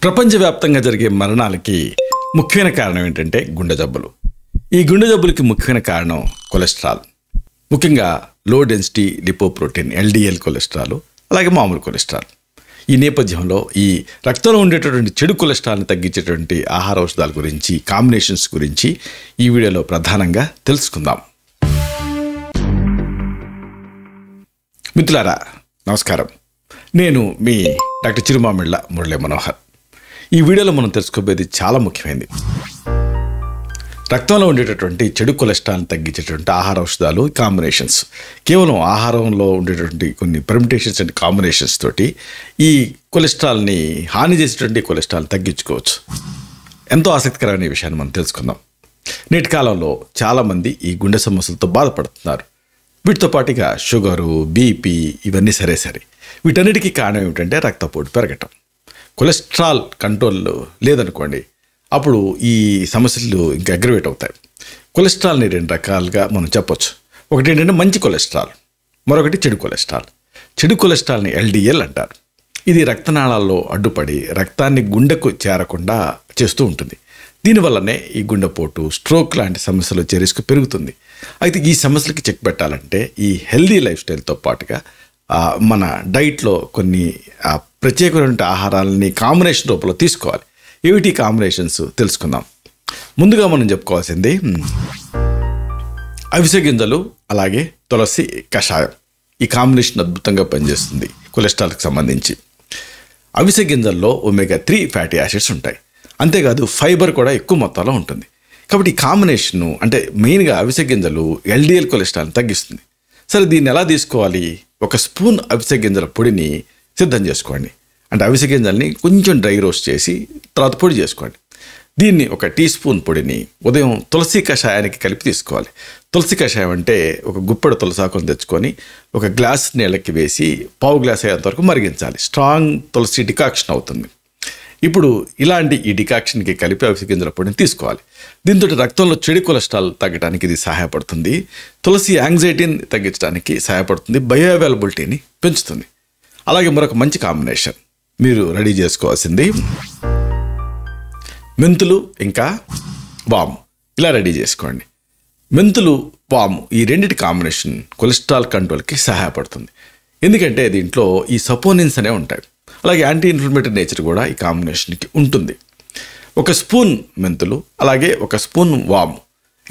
ప్రపంచవ్యాప్తంగా జరిగే మరణాలకి ముఖ్యమైన కారణం ఏంటంటే గుండె జబ్బులు. ఈ గుండె జబ్బులకి ముఖ్యమైన కారణం కొలెస్ట్రాల్, ముఖ్యంగా low density lipoprotein LDL cholesterol, అలాగే మామూలు కొలెస్ట్రాల్. ఈ నేపథ్యంలో ఈ రక్తంలో ఉండేటటువంటి చెడు కొలెస్ట్రాల్ని తగ్గించేటువంటి ఆహార ఔషధాల గురించి, కాంబినేషన్స్ గురించి ఈ వీడియోలో ప్రధానంగా తెలుసుకుందాం. మిత్రులారా నమస్కారం, నేను మీ డాక్టర్ చిరుమామిళ్ళ మురళీ మనోహర్. ఈ వీడియోలో మనం తెలుసుకోబోయేది చాలా ముఖ్యమైనది. రక్తంలో ఉండేటటువంటి చెడు కొలెస్ట్రాల్ని తగ్గించేటువంటి ఆహార ఔషధాలు, కాంబినేషన్స్. కేవలం ఆహారంలో ఉండేటువంటి కొన్ని పర్మిటేషన్స్ అండ్ కాంబినేషన్స్ తోటి ఈ కొలెస్ట్రాల్ని, హాని చేసేటువంటి కొలెస్ట్రాల్ని తగ్గించుకోవచ్చు. ఎంతో ఆసక్తికరమైన విషయాన్ని మనం తెలుసుకుందాం. నేటి కాలంలో చాలామంది ఈ గుండె సమస్యలతో బాధపడుతున్నారు. వీటితో పాటుగా షుగరు, బీపీ ఇవన్నీ సరే. వీటన్నిటికీ కారణం ఏమిటంటే రక్తపోటు పెరగటం. కొలెస్ట్రాల్ కంట్రోల్ లేదనుకోండి, అప్పుడు ఈ సమస్యలు ఇంకా అగ్రవేట్ అవుతాయి. కొలెస్ట్రాల్ని రెండు రకాలుగా మనం చెప్పొచ్చు. ఒకటి ఏంటంటే మంచి కొలెస్ట్రాల్, మరొకటి చెడు కొలెస్ట్రాల్. చెడు కొలెస్ట్రాల్ని ఎల్డిఎల్ అంటారు. ఇది రక్తనాళాల్లో అడ్డుపడి రక్తాన్ని గుండెకు చేరకుండా చేస్తూ ఉంటుంది. దీనివల్లనే ఈ గుండెపోటు, స్ట్రోక్ లాంటి సమస్యలు వచ్చే రిస్క్ పెరుగుతుంది. అయితే ఈ సమస్యలకి చెక్ పెట్టాలంటే ఈ హెల్దీ లైఫ్ స్టైల్తో పాటుగా మన డైట్లో కొన్ని ప్రత్యేకమైన ఆహారాలని కాంబినేషన్ రూపంలో తీసుకోవాలి. ఏమిటి కాంబినేషన్స్ తెలుసుకుందాం. ముందుగా మనం చెప్పుకోవాల్సింది అవిసె గింజలు, అలాగే తులసి కషాయం. ఈ కాంబినేషన్ అద్భుతంగా పనిచేస్తుంది కొలెస్ట్రాల్కి సంబంధించి. అవిసె గింజల్లో ఒమేగా-3 ఫ్యాటీ యాసిడ్స్ ఉంటాయి. అంతేకాదు ఫైబర్ కూడా ఎక్కువ మొత్తంలో ఉంటుంది. కాబట్టి ఈ కాంబినేషను అంటే మెయిన్గా అవిసె గింజలు ఎల్డిఎల్ కొలెస్ట్రాల్ని తగ్గిస్తుంది. సరే, దీన్ని ఎలా తీసుకోవాలి? 1 స్పూన్ అవిసె గింజల పొడిని సిద్ధం చేసుకోండి. అంటే అవిసె గింజల్ని కొంచెం డ్రై రోస్ట్ చేసి తర్వాత పొడి చేసుకోండి. దీన్ని 1 టీ స్పూన్ పొడిని ఉదయం తులసి కషాయానికి కలిపి తీసుకోవాలి. తులసి కషాయం అంటే ఒక గుప్పెడు తులసాకుని తెచ్చుకొని 1 గ్లాస్ నీళ్ళకి వేసి పావు గ్లాస్ అయ్యేంత వరకు మరిగించాలి. స్ట్రాంగ్ తులసి డికాక్షన్ అవుతుంది. ఇప్పుడు ఇలాంటి ఈ డికాక్షన్కి కలిపి అవిసె గింజల పొడిని తీసుకోవాలి. దీంతో రక్తంలో చెడు కొలెస్ట్రాల్ తగ్గడానికి ఇది సహాయపడుతుంది. తులసి యాంగ్జైటీని తగ్గించడానికి సహాయపడుతుంది. బయో అవైలబిలిటీని పెంచుతుంది. అలాగే మరొక మంచి కాంబినేషన్ మీరు రెడీ చేసుకోవాల్సింది మెంతులు ఇంకా వాము. ఇలా రెడీ చేసుకోండి. మెంతులు, వాము ఈ రెండింటి కాంబినేషన్ కొలెస్ట్రాల్ కంట్రోల్కి సహాయపడుతుంది. ఎందుకంటే దీంట్లో ఈ సపోనిన్స్ అనేవి ఉంటాయి. అలాగే యాంటీ ఇన్ఫ్లమేటరీ నేచర్ కూడా ఈ కాంబినేషన్కి ఉంటుంది. 1 స్పూన్ మెంతులు, అలాగే 1 స్పూన్ వాము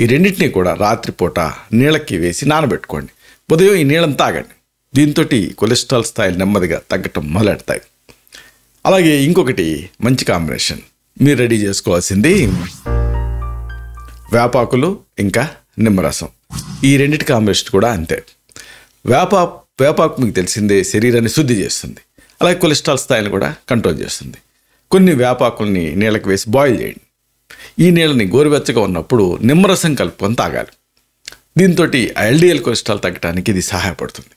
ఈ రెండింటినీ కూడా రాత్రిపూట నీళ్ళకి వేసి నానబెట్టుకోండి. ఉదయం ఈ నీళ్ళని తాగండి. దీంతో కొలెస్ట్రాల్ స్థాయిలు నెమ్మదిగా తగ్గటం మొదలెడతాయి. అలాగే ఇంకొకటి మంచి కాంబినేషన్ మీరు రెడీ చేసుకోవాల్సింది వేపాకులు ఇంకా నిమ్మరసం. ఈ రెండింటి కాంబినేషన్ కూడా అంతే. వేపాకు మీకు తెలిసిందే, శరీరాన్ని శుద్ధి చేస్తుంది. అలాగే కొలెస్ట్రాల్ స్థాయిని కూడా కంట్రోల్ చేస్తుంది. కొన్ని వేపాకుల్ని నీళ్ళకి వేసి బాయిల్ చేయండి. ఈ నీళ్ళని గోరువెచ్చగా ఉన్నప్పుడు నిమ్మరసం కలుపుకొని తాగాలి. దీంతో ఎల్డిఎల్ కొలెస్ట్రాల్ తగ్గడానికి ఇది సహాయపడుతుంది.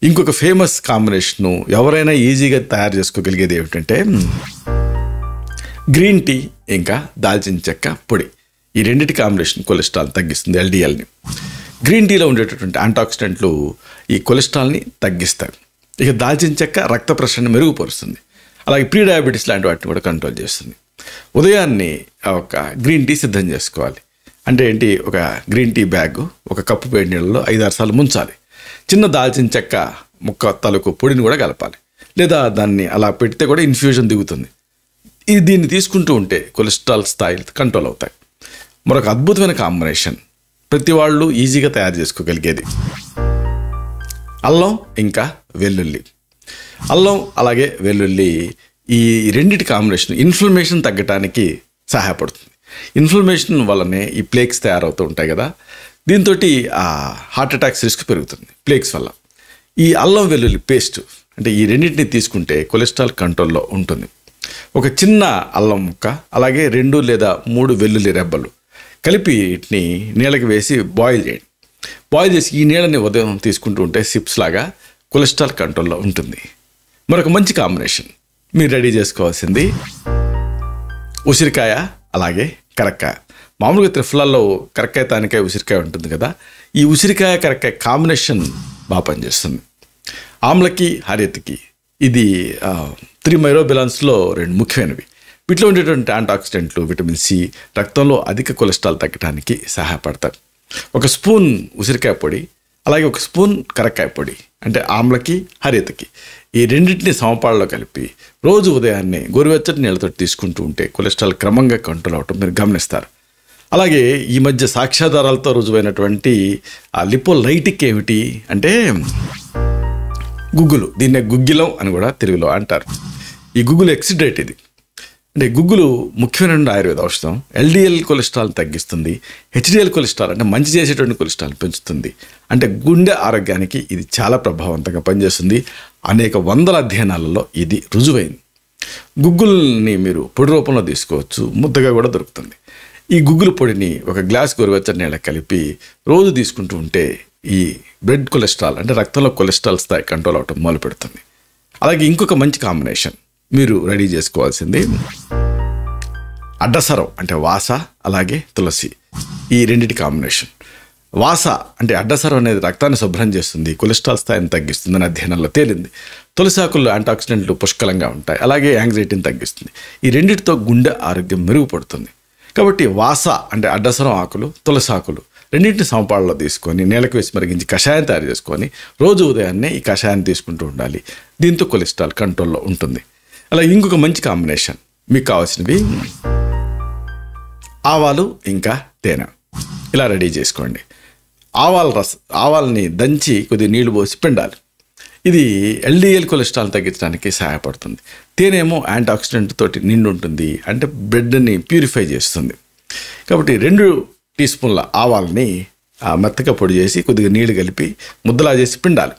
ఇంకొక ఫేమస్ కాంబినేషను ఎవరైనా ఈజీగా తయారు చేసుకోగలిగేది ఏమిటంటే గ్రీన్ టీ ఇంకా దాల్చిన చెక్క పొడి. ఈ రెండింటి కాంబినేషన్ కొలెస్ట్రాల్ తగ్గిస్తుంది, ఎల్డిఎల్ని. గ్రీన్ టీలో ఉండేటటువంటి యాంటాక్సిడెంట్లు ఈ కొలెస్ట్రాల్ని తగ్గిస్తాయి. ఇక దాల్చిన చెక్క రక్త ప్రసరణను మెరుగుపరుస్తుంది. అలాగే ప్రీ డయాబెటీస్ లాంటి వాటిని కూడా కంట్రోల్ చేస్తుంది. ఉదయాన్నే 1 గ్రీన్ టీ సిద్ధం చేసుకోవాలి. అంటే ఏంటి, 1 గ్రీన్ టీ బ్యాగ్ 1 కప్పు వేడి నీళ్ళలో 5-6 సార్లు ముంచాలి. చిన్న దాల్చిన చెక్క ముక్క తలకు పొడిని కూడా కలపాలి. లేదా దాన్ని అలా పెడితే కూడా ఇన్ఫ్యూజన్ దిగుతుంది. దీన్ని తీసుకుంటూ ఉంటే కొలెస్ట్రాల్ స్థాయిలు కంట్రోల్ అవుతాయి. మరొక అద్భుతమైన కాంబినేషన్ ప్రతి వాళ్ళు ఈజీగా తయారు చేసుకోగలిగేది అల్లం ఇంకా వెల్లుల్లి. అల్లం అలాగే వెల్లుల్లి ఈ రెండింటి కాంబినేషన్ ఇన్ఫ్లమేషన్ తగ్గడానికి సహాయపడుతుంది. ఇన్ఫ్లమేషన్ వల్లనే ఈ ప్లేక్స్ తయారవుతూ ఉంటాయి కదా. దీంతో హార్ట్ అటాక్స్ రిస్క్ పెరుగుతుంది ప్లేక్స్ వల్ల. ఈ అల్లం వెల్లుల్లి పేస్ట్ అంటే ఈ రెండింటిని తీసుకుంటే కొలెస్ట్రాల్ కంట్రోల్లో ఉంటుంది. 1 చిన్న అల్లం ముక్క, అలాగే 2 లేదా 3 వెల్లుల్లి రెబ్బలు కలిపి వీటిని నీళ్ళకి వేసి బాయిల్ చేయండి. బాయిల్ చేసి ఈ నీళ్ళని ఉదయం తీసుకుంటూ ఉంటే సిప్స్ లాగా కొలెస్ట్రాల్ కంట్రోల్లో ఉంటుంది. మరొక మంచి కాంబినేషన్ మీరు రెడీ చేసుకోవాల్సింది ఉసిరికాయ, అలాగే కరక్కాయ. మామూలుగా త్రిఫలాల్లో కరక్కాయ, తానికాయ, ఉసిరికాయ ఉంటుంది కదా. ఈ ఉసిరికాయ కరక్కాయ కాంబినేషన్ బాగా పనిచేస్తుంది. ఆమ్లకి, హరియతకి ఇది 3 మైరోబిలాన్స్లో 2 ముఖ్యమైనవి. వీటిలో ఉండేటువంటి యాంటాక్సిడెంట్లు విటమిన్ సి రక్తంలో అధిక కొలెస్ట్రాల్ తగ్గడానికి సహాయపడతాయి. ఒక స్పూన్ ఉసిరికాయ పొడి, అలాగే ఒక స్పూన్ కరక్కాయ పొడి, అంటే ఆమ్లకి హరితకి, ఈ రెండింటిని సమపాళ్ళలో కలిపి రోజు ఉదయాన్నే గోరువెచ్చటి నీళ్ళతో తీసుకుంటూ ఉంటే కొలెస్ట్రాల్ క్రమంగా కంట్రోల్ అవటం మీరు గమనిస్తారు. అలాగే ఈ మధ్య సాక్ష్యాధారాలతో రుజువైనటువంటి ఆ లిపోలైటిక్ ఏమిటి అంటే గుగ్గులు, దీన్నే గుగ్గిలం అని కూడా తెలుగులో అంటారు. ఈ గుగ్గులు ఎక్సిడ్రేట్ ఇది. అంటే గుగ్గులు ముఖ్యమైన ఆయుర్వేద ఔషధం. ఎల్డిఎల్ కొలెస్ట్రాల్ తగ్గిస్తుంది, హెచ్డిఎల్ కొలెస్ట్రాల్ అంటే మంచి చేసేటువంటి కొలెస్ట్రాల్ పెంచుతుంది. అంటే గుండె ఆరోగ్యానికి ఇది చాలా ప్రభావవంతంగా పనిచేస్తుంది. అనేక వందల అధ్యయనాలలో ఇది రుజువైంది. గుగ్గుల్ని మీరు పొడి రూపంలో తీసుకోవచ్చు, ముద్దగా కూడా దొరుకుతుంది. ఈ గుగ్గుల పొడిని ఒక గ్లాస్ గోరువెచ్చని నీళ్ళకి కలిపి రోజు తీసుకుంటూ ఉంటే ఈ బ్లడ్ కొలెస్ట్రాల్ అంటే రక్తంలో కొలెస్ట్రాల్ స్థాయి కంట్రోల్ అవటం మొదలు పెడుతుంది. అలాగే ఇంకొక మంచి కాంబినేషన్ మీరు రెడీ చేసుకోవాల్సింది అడ్డసరం అంటే వాస, అలాగే తులసి, ఈ రెండింటి కాంబినేషన్. వాస అంటే అడ్డసరం అనేది రక్తాన్ని శుభ్రం చేస్తుంది, కొలెస్ట్రాల్ స్థాయిని తగ్గిస్తుందని అధ్యయనంలో తేలింది. తులసి ఆకుల్లో యాంటాక్సిడెంట్లు పుష్కలంగా ఉంటాయి, అలాగే యాంగ్జైటీని తగ్గిస్తుంది. ఈ రెండింటితో గుండె ఆరోగ్యం మెరుగుపడుతుంది. కాబట్టి వాస అంటే అడ్డసరం ఆకులు, తులసి ఆకులు రెండింటిని సమపాళ్ళలో తీసుకొని నీళ్ళకి వేసి మరిగించి కషాయం తయారు చేసుకొని రోజు ఉదయాన్నే ఈ కషాయాన్ని తీసుకుంటూ ఉండాలి. దీంతో కొలెస్ట్రాల్ కంట్రోల్లో ఉంటుంది. అలాగే ఇంకొక మంచి కాంబినేషన్ మీకు కావాల్సినవి ఆవాలు ఇంకా తేనె. ఇలా రెడీ చేసుకోండి. ఆవాల్ని దంచి కొద్దిగా నీళ్లు పోసి పిండాలి. ఇది ఎల్డిఎల్ కొలెస్ట్రాల్ తగ్గించడానికి సహాయపడుతుంది. తేనేమో యాంటాక్సిడెంట్ తోటి నిండి ఉంటుంది, అంటే బ్లడ్ని ప్యూరిఫై చేస్తుంది. కాబట్టి 2 టీ స్పూన్ల ఆవాల్ని మెత్తగా పొడి చేసి కొద్దిగా నీళ్లు కలిపి ముద్దలా చేసి పిండాలి.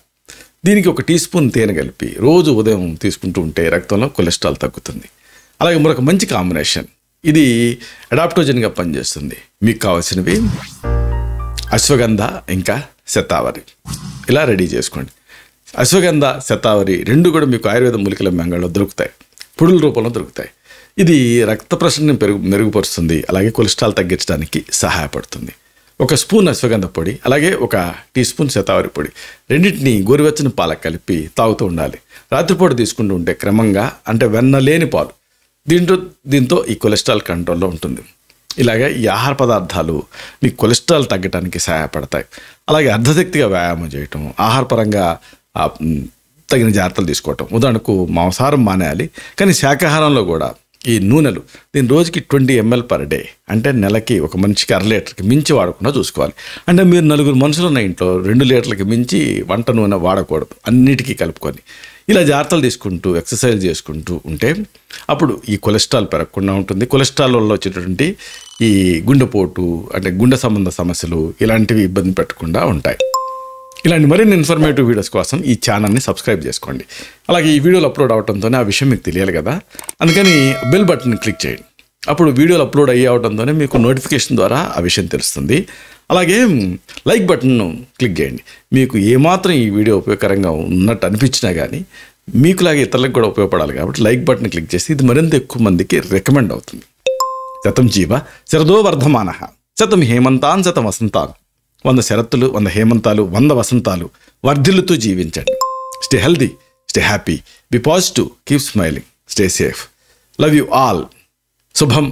దీనికి 1 టీ స్పూన్ తేనె కలిపి రోజు ఉదయం తీసుకుంటూ ఉంటే రక్తంలో కొలెస్ట్రాల్ తగ్గుతుంది. అలాగే మరొక మంచి కాంబినేషన్, ఇది అడాప్టోజన్గా పనిచేస్తుంది. మీకు కావాల్సినవి అశ్వగంధ ఇంకా శతావరి. ఇలా రెడీ చేసుకోండి. అశ్వగంధ, శతావరి 2 కూడా మీకు ఆయుర్వేద మూలికల మెంగళలో దొరుకుతాయి, పొడుల రూపంలో దొరుకుతాయి. ఇది రక్త ప్రసరణని మెరుగుపరుస్తుంది, అలాగే కొలెస్ట్రాల్ తగ్గించడానికి సహాయపడుతుంది. 1 స్పూన్ అశ్వగంధ పొడి, అలాగే 1 టీ స్పూన్ శతావరి పొడి రెండింటిని గోరువెచ్చని పాలకు కలిపి తాగుతూ ఉండాలి. రాత్రిపూట తీసుకుంటూ ఉంటే క్రమంగా, అంటే వెన్న లేని పాలు, దీంతో ఈ కొలెస్ట్రాల్ కంట్రోల్లో ఉంటుంది. ఇలాగే ఈ ఆహార పదార్థాలు మీ కొలెస్ట్రాల్ తగ్గడానికి సహాయపడతాయి. అలాగే అర్ధశక్తిగా వ్యాయామం చేయటం, ఆహారపరంగా తగిన జాగ్రత్తలు తీసుకోవటం. ఉదాహరణకు మాంసాహారం మానేయాలి, కానీ శాకాహారంలో కూడా ఈ నూనెలు దీని రోజుకి 20 ml పర్ డే, అంటే నెలకి ఒక మనిషికి 1/2 లీటర్కి మించి వాడకుండా చూసుకోవాలి. అంటే మీరు 4 మనుషులు ఉన్న ఇంట్లో 2 లీటర్లకి మించి వంట నూనె వాడకూడదు, అన్నిటికీ కలుపుకొని. ఇలా జాగ్రత్తలు తీసుకుంటూ ఎక్సర్సైజ్ చేసుకుంటూ ఉంటే అప్పుడు ఈ కొలెస్ట్రాల్ పెరగకుండా ఉంటుంది. కొలెస్ట్రాల్ వల్ల వచ్చేటటువంటి ఈ గుండెపోటు, అంటే గుండె సంబంధ సమస్యలు ఇలాంటివి ఇబ్బంది పెట్టకుండా ఉంటాయి. ఇలాంటి మరిన్ని ఇన్ఫర్మేటివ్ వీడియోస్ కోసం ఈ ఛానల్ని సబ్స్క్రైబ్ చేసుకోండి. అలాగే ఈ వీడియోలు అప్లోడ్ అవడంతోనే ఆ విషయం మీకు తెలియాలి కదా, అందుకని బెల్ బటన్ క్లిక్ చేయండి. అప్పుడు వీడియోలు అప్లోడ్ అవడంతోనే మీకు నోటిఫికేషన్ ద్వారా ఆ విషయం తెలుస్తుంది. అలాగే లైక్ బటన్ను క్లిక్ చేయండి. మీకు ఏమాత్రం ఈ వీడియో ఉపయోగకరంగా ఉన్నట్టు అనిపించినా కానీ మీకులాగే ఇతరులకు కూడా ఉపయోగపడాలి కాబట్టి లైక్ బటన్ క్లిక్ చేసి ఇది మరింత ఎక్కువ మందికి రికమెండ్ అవుతుంది. శతం జీవ శరదో వర్ధమాన, శతం హేమంతాన్ శతం వసంతాన్. 100 శరత్తులు, 100 హేమంతాలు, 100 వసంతాలు వర్ధిల్లుతూ జీవించండి. Stay healthy, stay happy, be positive, keep smiling, stay safe. Love you all. శుభం.